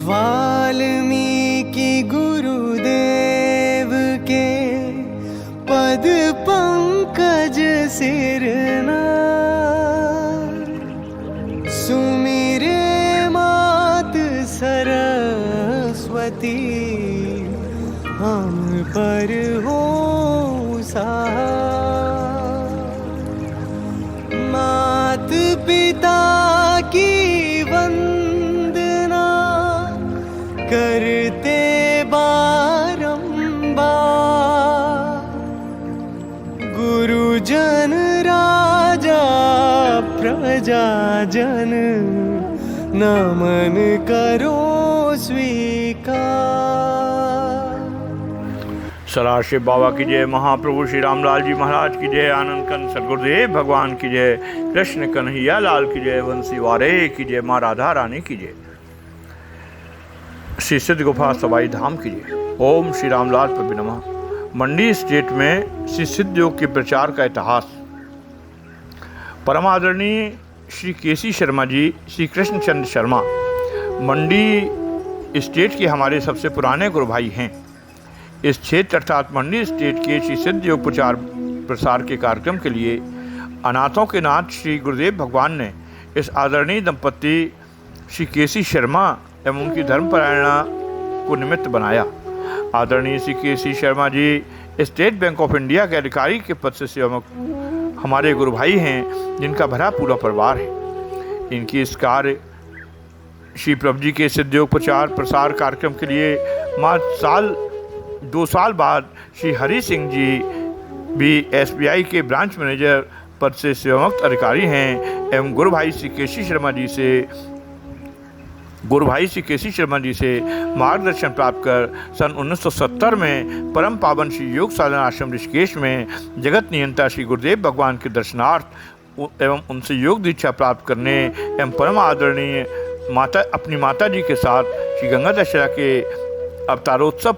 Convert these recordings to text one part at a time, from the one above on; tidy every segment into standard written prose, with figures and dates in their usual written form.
वाल्मीकि गुरुदेव के पद पंकज सिरना, सुमिरे मात सरस्वती, हम पर हो सहाय। मात पिता की वंदना करते बारंबार, गुरुजन राजा प्रजाजन, नमन करो स्वीकार। सदाशिव बाबा की जय, महाप्रभु श्री रामलाल जी महाराज की जय, आनंद कंद सदगुरुदेव भगवान की जय, कृष्ण कन्हैया लाल की जय, वंशी वारे की जय, माँ राधा रानी की जय, श्री सिद्ध गुफा सवाई धाम की जय। ओम श्री रामलाल प्रभु नमः। मंडी स्टेट में श्री सिद्ध योग के प्रचार का इतिहास। परम आदरणीय श्री केसी शर्मा जी, श्री कृष्णचंद्र शर्मा मंडी स्टेट के हमारे सबसे पुराने गुरु भाई हैं। इस क्षेत्र अर्थात मंडी स्टेट के श्री सिद्ध योग प्रचार प्रसार के कार्यक्रम के लिए अनाथों के नाथ श्री गुरुदेव भगवान ने इस आदरणीय दंपति श्री केसी शर्मा एवं उनकी धर्मपरायणा को निमित्त बनाया। आदरणीय श्री केसी Sharma ji state bank of India के अधिकारी के पद से सेवामुक्त हमारे गुरु भाई हैं, जिनका भरा पूरा परिवार है। इनकी इस कार्य श्री प्रभु जी के सिद्ध योग प्रचार प्रसार कार्यक्रम के लिए 2 साल बाद श्री हरि सिंह जी भी SBI के ब्रांच मैनेजर पद से सेवामुक्त अधिकारी हैं एवं गुरु भाई श्री केसी शर्मा जी से मार्गदर्शन प्राप्त कर सन 1970 में परम पावन श्री योग साधना आश्रम ऋषिकेश में जगत नियंता श्री गुरुदेव भगवान के दर्शनार्थ एवं उनसे योग दीक्षा प्राप्त करने एवं परम आदरणीय अपनी माता जी के साथ श्री गंगा दशहरा के अवतारोत्सव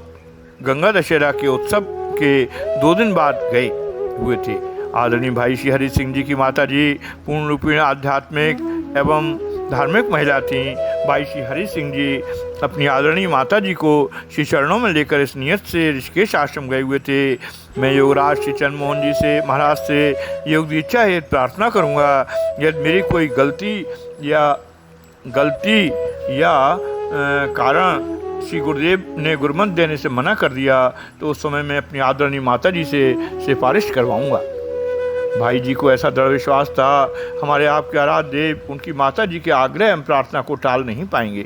उत्सव के 2 दिन बाद गए हुए थे। आदरणीय भाई श्री हरि सिंह जी की माता जी पूर्ण रूपेण आध्यात्मिक एवं धार्मिक महिला थीं। भाई श्री हरि सिंह जी अपनी आदरणीय माता जी को श्री चरणों में लेकर इस नियत से ऋषिकेश आश्रम गए हुए थे। मैं योगराज श्री चंद्र मोहन जी से महाराज से योग दीक्षा हेतु प्रार्थना करूँगा। यदि मेरी कोई गलती या कारण श्री गुरुदेव ने गुरुमंत्र देने से मना कर दिया तो उस समय मैं अपनी आदरणीय माता जी से सिफारिश करवाऊंगा। भाई जी को ऐसा दृढ़ विश्वास था हमारे आपके आराध्य देव उनकी माता जी के आग्रह एवं प्रार्थना को टाल नहीं पाएंगे।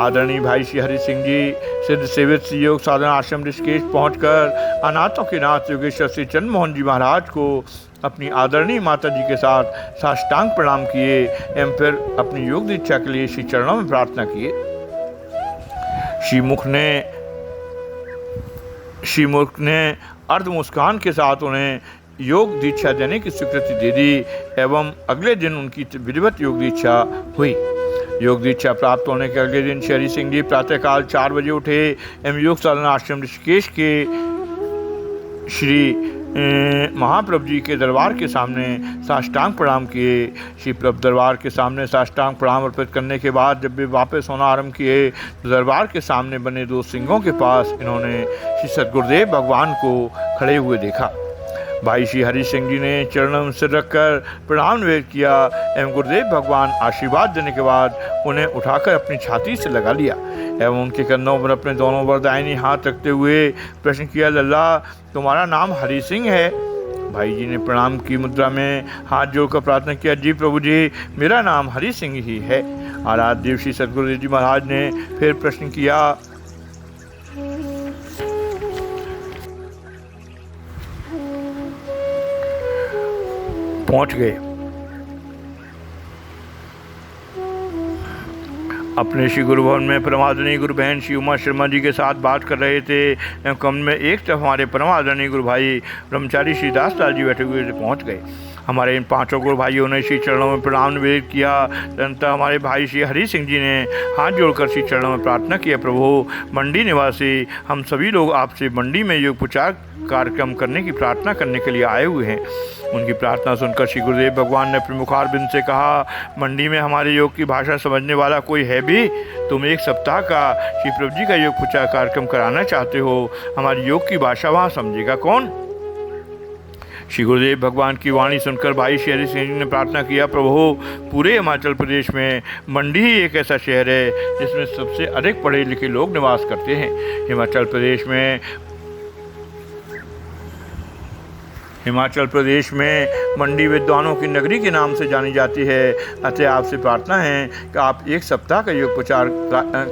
आदरणीय भाई श्री हरि सिंह जी सिद्ध सेवित श्री योग साधना आश्रम ऋषिकेश पहुंचकर अनाथों के नाथ योगेश्वर श्री चंद्र मोहन जी महाराज को अपनी आदरणीय माता जी के साथ साष्टांग प्रणाम किए एवं फिर अपनी योग दीक्षा के लिए श्री चरणों में प्रार्थना किए। श्री मुख ने अर्ध मुस्कान के साथ उन्हें योग दीक्षा देने की स्वीकृति दे दी एवं अगले दिन उनकी विधिवत योग दीक्षा हुई। योग दीक्षा प्राप्त होने के अगले दिन श्री हरि सिंह जी प्रातःकाल 4 बजे उठे एवं योग साधना आश्रम ऋषिकेश के श्री महाप्रभु जी के दरबार के सामने साष्टांग प्रणाम किए। श्री प्रभु दरबार के सामने साष्टांग प्रणाम अर्पित करने के बाद जब वे वापस होना आरंभ किए तो दरबार के सामने बने 2 सिंहों के पास इन्होंने श्री सद्गुरुदेव भगवान को खड़े हुए देखा। भाई श्री हरि सिंह जी ने चरणों में सिर रखकर प्रणाम निवेदन किया एवं गुरुदेव भगवान आशीर्वाद देने के बाद उन्हें उठाकर अपनी छाती से लगा लिया एवं उनके कंधों पर अपने दोनों वरदायनी हाथ रखते हुए प्रश्न किया, लल्ला तुम्हारा नाम हरि सिंह है? भाई जी ने प्रणाम की मुद्रा में हाथ जोड़कर प्रार्थना किया, जी प्रभु जी मेरा नाम हरि सिंह ही है। आराध्य देव श्री सद्गुरुदेव जी महाराज ने फिर प्रश्न किया, पहुंच गए। अपने श्री गुरु भवन में परमादरणीय गुरु बहन श्री उमा शर्मा जी के साथ बात कर रहे थे एवं कमरे में एक तरफ हमारे परमादरणीय गुरु भाई ब्रह्मचारी श्री दास लाल जी बैठे हुए पहुंच गए। हमारे इन 5 गुरु भाइयों ने श्री चरणों में प्रणाम निवेदन किया। तदनंतर हमारे भाई श्री हरि सिंह जी ने हाथ जोड़कर श्री चरणों में प्रार्थना किया, प्रभु मंडी निवासी हम सभी लोग आपसे मंडी में योग प्रचार कार्यक्रम करने की प्रार्थना करने के लिए आए हुए हैं। उनकी प्रार्थना सुनकर श्री गुरुदेव भगवान ने अपने मुखारबिंद से कहा, मंडी में हमारे योग की भाषा समझने वाला कोई है भी? तुम एक सप्ताह का श्री प्रभु जी का योग प्रचार कार्यक्रम कराना चाहते हो, हमारी योग की भाषा वहाँ समझेगा कौन? श्री गुरुदेव भगवान की वाणी सुनकर भाई श्री हरि सिंह जी ने प्रार्थना किया, प्रभु पूरे हिमाचल प्रदेश में मंडी ही एक ऐसा शहर है जिसमें सबसे अधिक पढ़े लिखे लोग निवास करते हैं। हिमाचल प्रदेश में मंडी विद्वानों की नगरी के नाम से जानी जाती है। अतः आपसे प्रार्थना है कि आप एक सप्ताह का योग प्रचार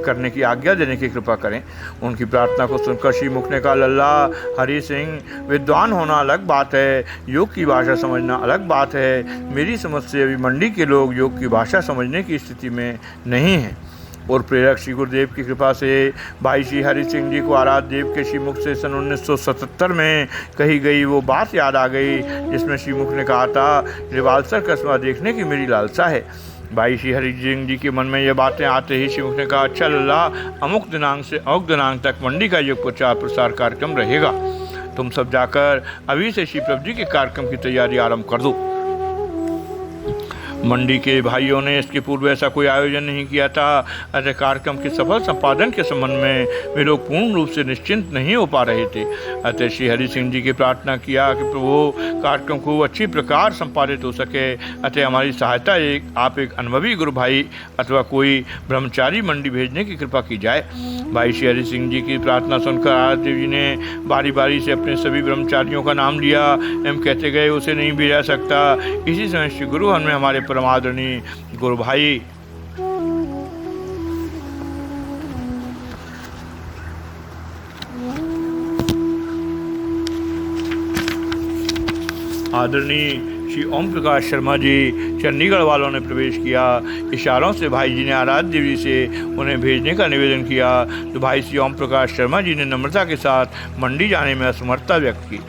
करने की आज्ञा देने की कृपा करें। उनकी प्रार्थना को सुनकर श्री मुख ने कहा, लल्ला हरि सिंह, विद्वान होना अलग बात है, योग की भाषा समझना अलग बात है। मेरी समझ से अभी मंडी के लोग योग की भाषा समझने की स्थिति में नहीं हैं। और प्रेरक श्री गुरुदेव की कृपा से भाई श्री हरि सिंह जी को आराध्य देव के श्रीमुख से सन 1977 में कही गई वो बात याद आ गई जिसमें श्रीमुख ने कहा था, रिवाल्सर कस्बा देखने की मेरी लालसा है। भाई श्री हरि सिंह जी के मन में ये बातें आते ही श्रीमुख ने कहा, अच्छा लल्ला, अमुक दिनांक से अमुक दिनांक तक मंडी का योग प्रचार प्रसार कार्यक्रम रहेगा। तुम सब जाकर अभी से श्री प्रभु जी के कार्यक्रम की तैयारी आरंभ कर दो। मंडी के भाइयों ने इसके पूर्व ऐसा कोई आयोजन नहीं किया था। अतः कार्यक्रम के सफल संपादन के संबंध में वे लोग पूर्ण रूप से निश्चिंत नहीं हो पा रहे थे। अतः श्री हरि सिंह जी की प्रार्थना किया कि प्रभु कार्यक्रम को अच्छी प्रकार संपादित हो सके। अतः हमारी सहायता आप एक अनुभवी गुरु भाई अथवा कोई ब्रह्मचारी मंडी भेजने की कृपा की जाए। भाई श्री हरि सिंह जी की प्रार्थना सुनकर आराध्य देव जी ने बारी बारी से अपने सभी ब्रह्मचारियों का नाम लिया एवं कहते गए, उसे नहीं भेजा सकता। इसी समय श्री गुरु हमें हमारे परमादरणीय गुरु भाई आदरणीय श्री ओम प्रकाश शर्मा जी चंडीगढ़ वालों ने प्रवेश किया। इशारों से भाई जी ने आराध्य देवी से उन्हें भेजने का निवेदन किया तो भाई श्री ओम प्रकाश शर्मा जी ने नम्रता के साथ मंडी जाने में असमर्थता व्यक्त की।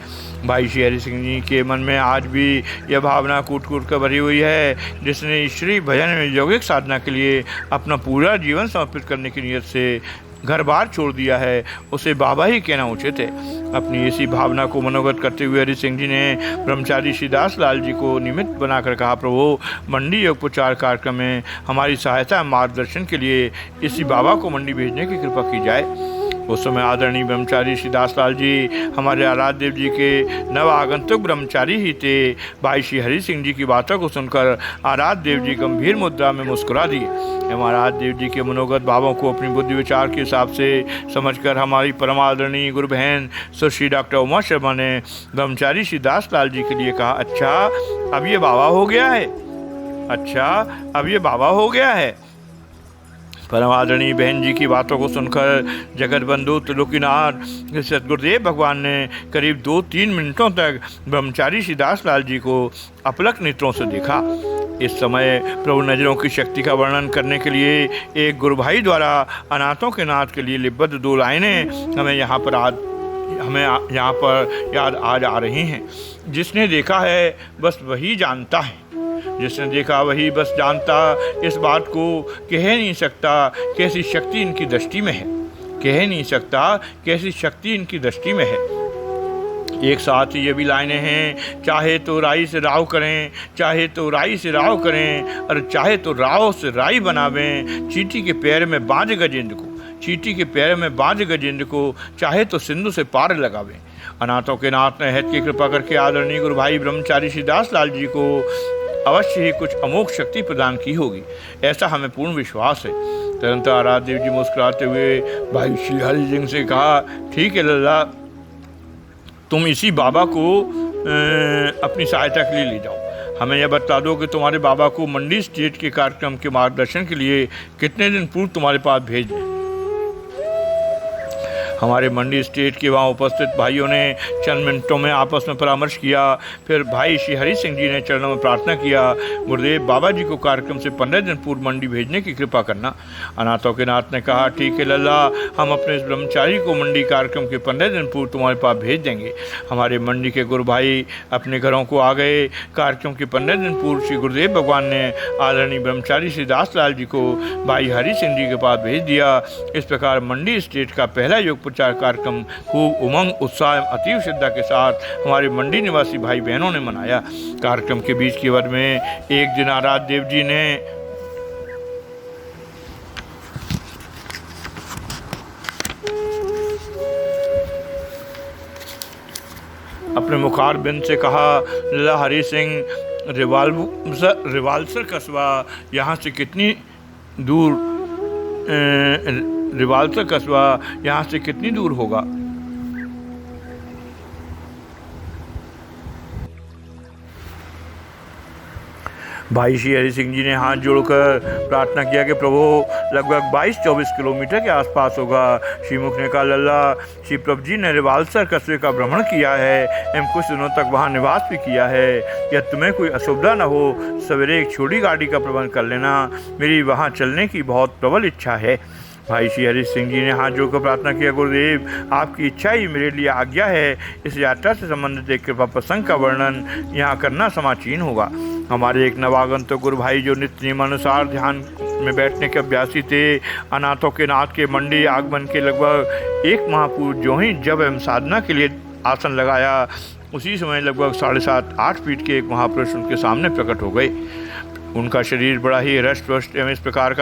भाई श्री हरि सिंह जी के मन में आज भी यह भावना कूट कूट कर भरी हुई है, जिसने ईश्वरीय भजन में यौगिक साधना के लिए अपना पूरा जीवन समर्पित करने की नीयत से घर बार छोड़ दिया है, उसे बाबा ही कहना उचित है। अपनी इसी भावना को मनोगत करते हुए हरि सिंह जी ने ब्रह्मचारी श्री दास लाल जी को निमित्त बनाकर कहा, प्रभु मंडी योग प्रचार कार्यक्रम में हमारी सहायता मार्गदर्शन के लिए इसी बाबा को मंडी भेजने की कृपा की जाए। उस समय आदरणीय ब्रह्मचारी श्री दास लाल जी हमारे आराध्य देव जी के नव आगंतुक ब्रह्मचारी ही थे। भाई श्री हरि सिंह जी की बातों को सुनकर आराध्य देव जी गंभीर मुद्रा में मुस्कुरा दिए एवं आराध्य देव जी के मनोगत भावों को अपनी बुद्धि विचार के हिसाब से समझकर हमारी परम आदरणीय गुरु बहन सुश्री डॉक्टर उमा शर्मा ने ब्रह्मचारी श्री दास लाल जी के लिए कहा, अच्छा अब ये बाबा हो गया है, अच्छा अब ये बाबा हो गया है। परम आदरणीय बहन जी की बातों को सुनकर जगत बंधु त्रिलोकीनाथ सतगुरुदेव भगवान ने करीब 2-3 मिनटों तक ब्रह्मचारी श्री दास लाल जी को अपलक नेत्रों से देखा। इस समय प्रभु नजरों की शक्ति का वर्णन करने के लिए एक गुरु भाई द्वारा अनाथों के नाथ के लिए लिपबद्ध 2 लाइनें हमें यहाँ पर याद आज आ रही हैं। जिसने देखा है बस वही जानता है, जिसने देखा वही बस जानता, इस बात को कह नहीं सकता कैसी शक्ति इनकी दृष्टि में है, कह नहीं सकता कैसी शक्ति इनकी दृष्टि में है। एक साथ ये भी लाइनें हैं, चाहे तो राई से राव करें, चाहे तो राई से राव करें, और चाहे तो राव से राई बनावें। चींटी के पैर में बांध गजेंद्र को, चींटी के पैर में बांध गजेंद्र को, चाहे तो सिंधु से पार लगावें। अनाथों के नाथ ने हित की कृपा करके आदरणीय गुरु भाई ब्रह्मचारी श्री दास लाल जी को अवश्य ही कुछ अमोघ शक्ति प्रदान की होगी, ऐसा हमें पूर्ण विश्वास है। तुरंत आराध्य देव जी मुस्कुराते हुए भाई श्री हरि सिंह से कहा, ठीक है लल्ला, तुम इसी बाबा को अपनी सहायता के लिए ले जाओ। हमें यह बता दो कि तुम्हारे बाबा को मंडी स्टेट के कार्यक्रम के मार्गदर्शन के लिए कितने दिन पूर्व तुम्हारे पास भेज दें। हमारे मंडी स्टेट के वहाँ उपस्थित भाइयों ने चंद मिनटों में आपस में परामर्श किया। फिर भाई श्री हरि सिंह जी ने चरणों में प्रार्थना किया, गुरुदेव बाबा जी को कार्यक्रम से 15 दिन पूर्व मंडी भेजने की कृपा करना। अनाथों के नाथ ने कहा, ठीक है लल्ला, हम अपने इस ब्रह्मचारी को मंडी कार्यक्रम के 15 दिन पूर्व तुम्हारे पास भेज देंगे। हमारे मंडी के गुरु भाई अपने घरों को आ गए। कार्यक्रम के 15 दिन पूर्व श्री गुरुदेव भगवान ने आदरणीय ब्रह्मचारी श्री दास लाल जी को भाई हरि सिंह जी के पास भेज दिया। इस प्रकार मंडी स्टेट का पहला योग प्रचार कार्यक्रम खूब उमंग उत्साह एवं अतीव श्रद्धा के साथ हमारे मंडी निवासी भाई बहनों ने मनाया। कार्यक्रम के बीच की अवधि में एक दिन आराध्य देव जी ने अपने मुखार बिंद से कहा, लला हरि सिंह रिवाल्सर कस्बा यहाँ से कितनी दूर रिवाल्सर कस्बा यहाँ से कितनी दूर होगा। भाई श्री हरि सिंह जी ने हाथ जोड़कर प्रार्थना किया कि प्रभु लगभग 22-24 किलोमीटर के आसपास होगा। श्रीमुख ने कहा, लल्ला श्री प्रभु जी ने रिवाल्सर कस्बे का भ्रमण किया है एवं कुछ दिनों तक वहां निवास भी किया है। यह तुम्हें कोई असुविधा न हो, सवेरे एक छोटी गाड़ी का प्रबंध कर लेना। मेरी वहां चलने की बहुत प्रबल इच्छा है। भाई श्री हरि सिंह जी ने हाथ जोड़कर प्रार्थना किया, गुरुदेव आपकी इच्छा ही मेरे लिए आज्ञा है। इस यात्रा से संबंधित एक कृपा प्रसंग का वर्णन यहाँ करना समाचीन होगा। हमारे एक नवागंतुक गुरु भाई जो नित्य नियमानुसार ध्यान में बैठने के अभ्यासी थे, अनाथों के नाथ के मंडी आगमन के लगभग 1 माह पूर्व जो ही जब एवं साधना के लिए आसन लगाया, उसी समय लगभग 7.5-8 फीट के एक महापुरुष उनके सामने प्रकट हो गए। उनका शरीर बड़ा ही रष्ट-पुष्ट एवं इस प्रकार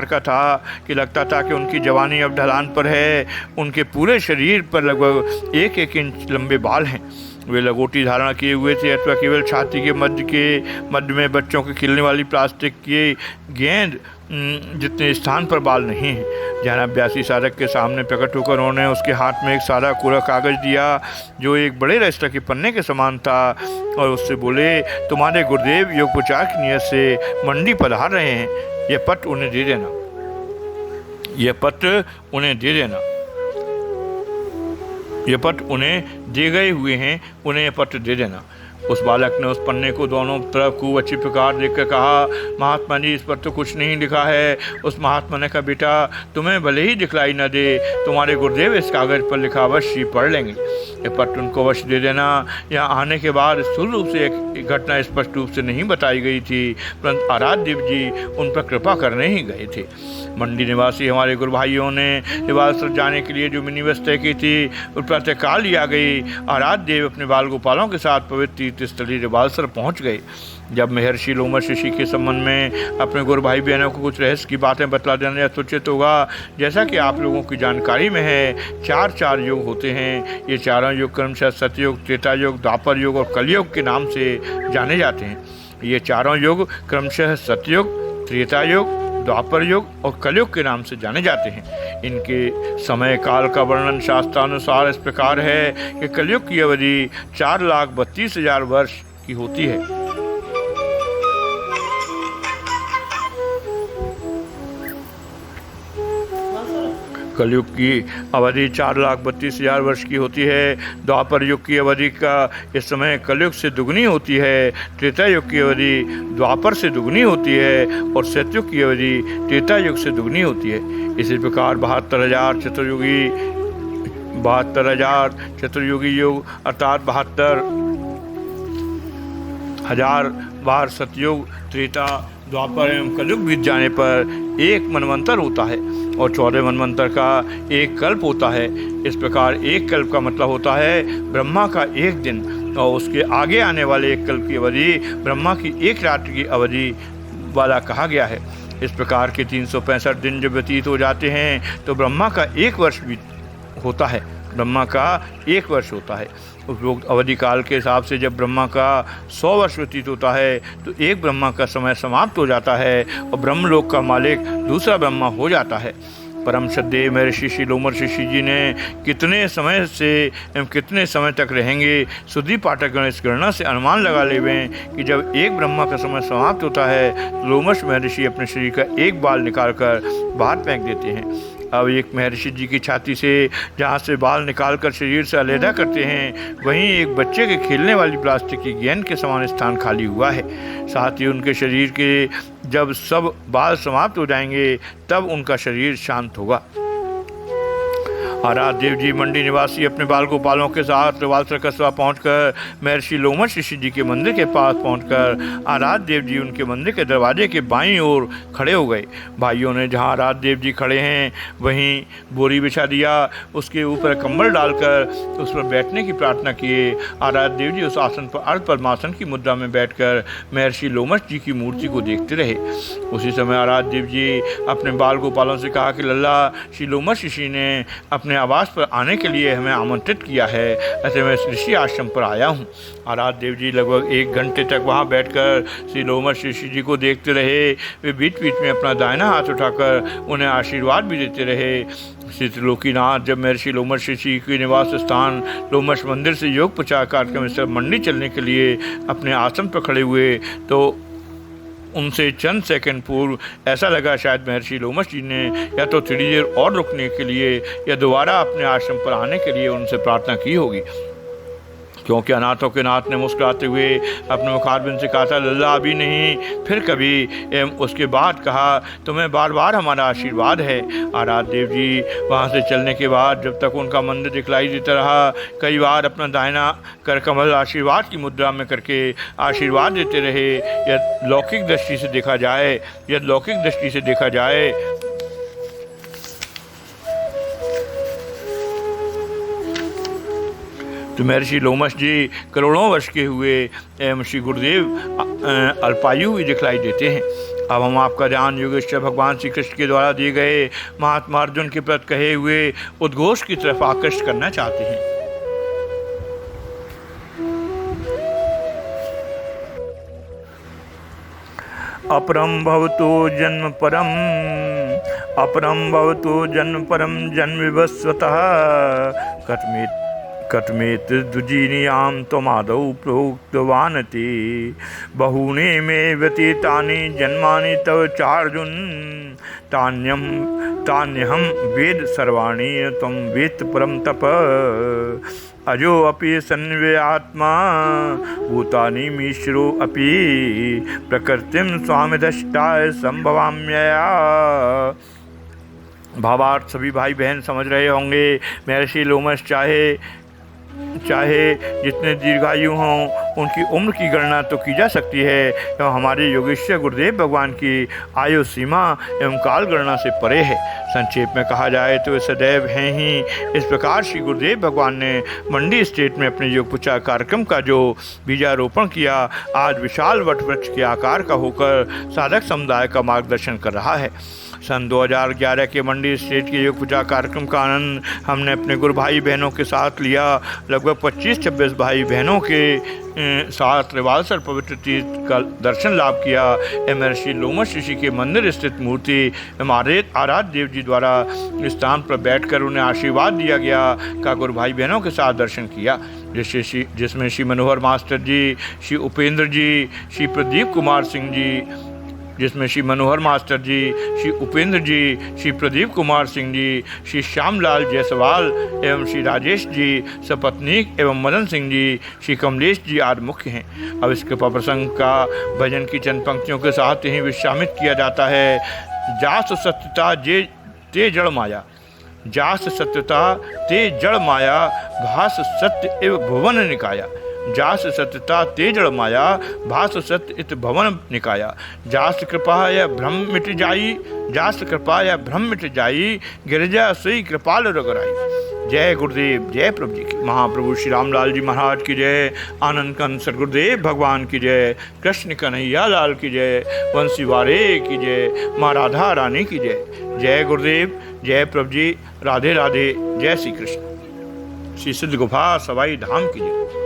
का था कि लगता था कि उनकी जवानी अब ढलान पर है। उनके पूरे शरीर पर लगभग 1-1 इंच लंबे बाल हैं। वे लंगोटी धारण किए हुए थे अथवा केवल छाती के मध्य में बच्चों के खेलने वाली प्लास्टिक की गेंद जितने स्थान पर बाल नहीं हैं। ध्यान अभ्यासी साधक के सामने प्रकट होकर उन्होंने उसके हाथ में एक सादा कोरा कागज दिया जो एक बड़े रजिस्टर के पन्ने के समान था और उससे बोले, तुम्हारे गुरुदेव योग प्रचार की नियत से मंडी पधार रहे हैं। यह पत्र उन्हें दे देना। यह पत्र उन्हें दे गए हुए हैं, उन्हें यह पत्र दे देना। उस बालक ने उस पन्ने को दोनों तरफ खूब अच्छी प्रकार देखकर कहा, महात्मा जी इस पर तो कुछ नहीं लिखा है। उस महात्मा ने कहा, बेटा तुम्हें भले ही दिखलाई न दे, तुम्हारे गुरुदेव इस कागज़ पर लिखा अवश्य ही पढ़ लेंगे। ये पत्र उनको अवश्य दे देना। यहाँ आने के बाद स्थूल रूप से एक घटना स्पष्ट रूप से नहीं बताई गई थी, परंतु आराध्य देव जी उन पर कृपा करने ही गए थे। मंडी निवासी हमारे गुरु भाइयों ने रिवाल्सर जाने के लिए जो मिनी बस तय की थी, उस प्रातःकाल ही आ गई। आराध्य देव अपने बाल गोपालों के साथ पवित्र तीर्थस्थली रिवाल्सर पहुंच गए। जब महर्षि लोमश ऋषि के संबंध में अपने गुरु भाई बहनों को कुछ रहस्य की बातें बतला देना यथोचित होगा। जैसा कि आप लोगों की जानकारी में है, 4 युग होते हैं। ये चारों युग क्रमशः सतयुग, त्रेता युग, द्वापर युग और कलयुग के नाम से जाने जाते हैं। ये चारों युग क्रमशः सतयुग, त्रेता युग, द्वापर युग और कलयुग के नाम से जाने जाते हैं। इनके समय काल का वर्णन शास्त्रानुसार इस प्रकार है कि कलयुग की अवधि 4,32,000 वर्ष की होती है। कलयुग की अवधि 4,32,000 वर्ष की होती है। द्वापर युग की अवधि का इस समय कलयुग से दुगनी होती है। त्रेता युग की अवधि द्वापर से दुगनी होती है और सतयुग की अवधि त्रेता युग से दुगनी होती है। इसी प्रकार 72,000 चतुर्युगी युग अर्थात 72,000 बार सतयुग, त्रेता, द्वापर एवं कलयुग बीत जाने पर एक मनवंतर होता है और 14 मनवंतर का एक कल्प होता है। इस प्रकार एक कल्प का मतलब होता है ब्रह्मा का एक दिन और उसके आगे आने वाले एक कल्प की अवधि ब्रह्मा की एक रात्रि की अवधि वाला कहा गया है। इस प्रकार के 365 दिन जब व्यतीत हो जाते हैं तो ब्रह्मा का एक वर्ष होता है। ब्रह्मा का एक वर्ष होता है। उपरोक्त अवधि काल के हिसाब से जब ब्रह्मा का 100 वर्ष व्यतीत होता है तो एक ब्रह्मा का समय समाप्त हो जाता है और ब्रह्मलोक का मालिक दूसरा ब्रह्मा हो जाता है। परम श्रद्धेय महर्षि श्री लोमश ऋषि जी ने कितने समय से एवं कितने समय तक रहेंगे, सुधी पाठकगण इस गणना से अनुमान लगा लेवें कि जब एक ब्रह्मा का समय समाप्त होता है तो लोमश महर्षि अपने शरीर का एक बाल निकालकर बाहर फेंक देते हैं। अब एक महर्षि जी की छाती से जहाँ से बाल निकालकर शरीर से अलहदा करते हैं, वहीं एक बच्चे के खेलने वाली प्लास्टिक की गेंद के समान स्थान खाली हुआ है। साथ ही उनके शरीर के जब सब बाल समाप्त हो जाएंगे तब उनका शरीर शांत होगा। आराध्य देव जी मंडी निवासी अपने बाल गोपालों के साथ वालसर कस्बा पहुंचकर महर्षि लोमश ऋषि जी के मंदिर के पास पहुंचकर आराध्य देव जी उनके मंदिर के दरवाजे के बाईं ओर खड़े हो गए। भाइयों ने जहां आराध्य देव जी खड़े हैं वहीं बोरी बिछा दिया, उसके ऊपर कंबल डालकर उस पर बैठने की प्रार्थना किए। आराध्य देव जी उस आसन पर अर्ध पद्मासन की मुद्रा में बैठकर महर्षि लोमश जी की मूर्ति को देखते रहे। उसी समय आराध्य देव जी अपने बाल गोपालों से कहा कि लल्ला, श्री लोमश ऋषि ने अपने आवास पर आने के लिए हमें आमंत्रित किया है, ऐसे मैं ऋषि आश्रम पर आया हूँ। आराध्य देव जी लगभग 1 घंटे तक वहाँ बैठकर श्री लोमश ऋषि जी को देखते रहे। वे बीच बीच में अपना दाहिना हाथ उठाकर उन्हें आशीर्वाद भी देते रहे। श्री त्रिलोकीनाथ जब महर्षि लोमश ऋषि के निवास स्थान लोमश मंदिर से योग प्रचार कार्यक्रम स्थल मंडी चलने के लिए अपने आसन पर खड़े हुए तो उनसे चंद सेकंड पूर्व ऐसा लगा शायद महर्षि लोमश जी ने या तो थोड़ी देर और रुकने के लिए या दोबारा अपने आश्रम पर आने के लिए उनसे प्रार्थना की होगी, क्योंकि अनाथों के नाथ ने मुस्कुराते हुए अपने मुखारबिंद से कहा था, लल्ला अभी नहीं, फिर कभी। एवं उसके बाद कहा, तुम्हें बार बार हमारा आशीर्वाद है। आराध्य देव जी वहाँ से चलने के बाद जब तक उनका मंदिर दिखलाई देता रहा, कई बार अपना दाहिना कर कमल आशीर्वाद की मुद्रा में करके आशीर्वाद देते रहे। यदि लौकिक दृष्टि से देखा जाए तो महर्षि लोमश जी करोड़ों वर्ष के हुए एवं श्री गुरुदेव अल्पायु भी दिखलाई देते हैं। अब हम आपका ध्यान योगेश्वर भगवान श्री कृष्ण के द्वारा दिए गए महात्मा अर्जुन के प्रति कहे हुए उद्घोष की तरफ आकृष्ट करना चाहते हैं। अपरम भवतो जन्म परम जन्म विवस्वतः कथमेत दुजीनियां त्वमादौ प्रोक्तवानति बहूनि मे व्यतीतानि जन्मानि तव चार्जुन तान्यहं वेद सर्वाणि त्वं वेत्त परम तप अजो अपि सन्व्यात्मा भूतानि मीश्वरो अपि प्रकृतिं स्वामिदष्टाय संभवाम्यया। भावार्थ सभी भाई बहन समझ रहे होंगे। महर्षि लोमश चाहे जितने दीर्घायु हों उनकी उम्र की गणना तो की जा सकती है एवं हमारे योगेश्वर गुरुदेव भगवान की आयु सीमा एवं काल गणना से परे है। संक्षेप में कहा जाए तो वे सदैव हैं ही। इस प्रकार श्री गुरुदेव भगवान ने मंडी स्टेट में अपने योग प्रचार कार्यक्रम का जो बीजारोपण किया, आज विशाल वटवृक्ष के आकार का होकर साधक समुदाय का मार्गदर्शन कर रहा है। सन 2011 के मंडी स्टेट के योग प्रचार कार्यक्रम का आनंद हमने अपने गुरु भाई बहनों के साथ लिया। लगभग 25-26 भाई बहनों के साथ रिवालसर पवित्र तीर्थ का दर्शन लाभ किया। महर्षि लोमश ऋषि के मंदिर स्थित मूर्ति आराध्य देव जी द्वारा स्थान पर बैठकर उन्हें आशीर्वाद दिया गया का गुरु भाई बहनों के साथ दर्शन किया, जिसमें श्री मनोहर मास्टर जी, श्री उपेंद्र जी, श्री प्रदीप कुमार सिंह जी, श्री उपेंद्र जी, श्री प्रदीप कुमार सिंह जी, श्री श्यामलाल जायसवाल एवं श्री राजेश जी सपत्नीक एवं मदन सिंह जी, श्री कमलेश जी आदि मुख्य हैं। अब इस कृपा प्रसंग का भजन की चंद पंक्तियों के साथ ही विश्रामित किया जाता है। जास सत्यता ते जड़ माया, जास सत्यता ते जड़ माया, भास सत्य एव भुवन निकाया। जास सत्यता ते जड़ माया, भास सत्य इत भवन निकाया। जास कृपा या भ्रम मिट जाई, जास कृपा या भ्रम मिट जाई, गिरजा सोई कृपाल रघुराई। जय गुरुदेव, जय प्रभु जी की। महाप्रभु श्री रामलाल जी महाराज की जय, आनंद कंद सदगुरुदेव भगवान की जय, कृष्ण कन्हैया लाल की जय, वंशी वारे की जय, माँ राधा रानी की जय। जय गुरुदेव, जय प्रभु जी, राधे राधे, जय श्री कृष्ण। श्री सिद्ध गुफा सवाई धाम की जय।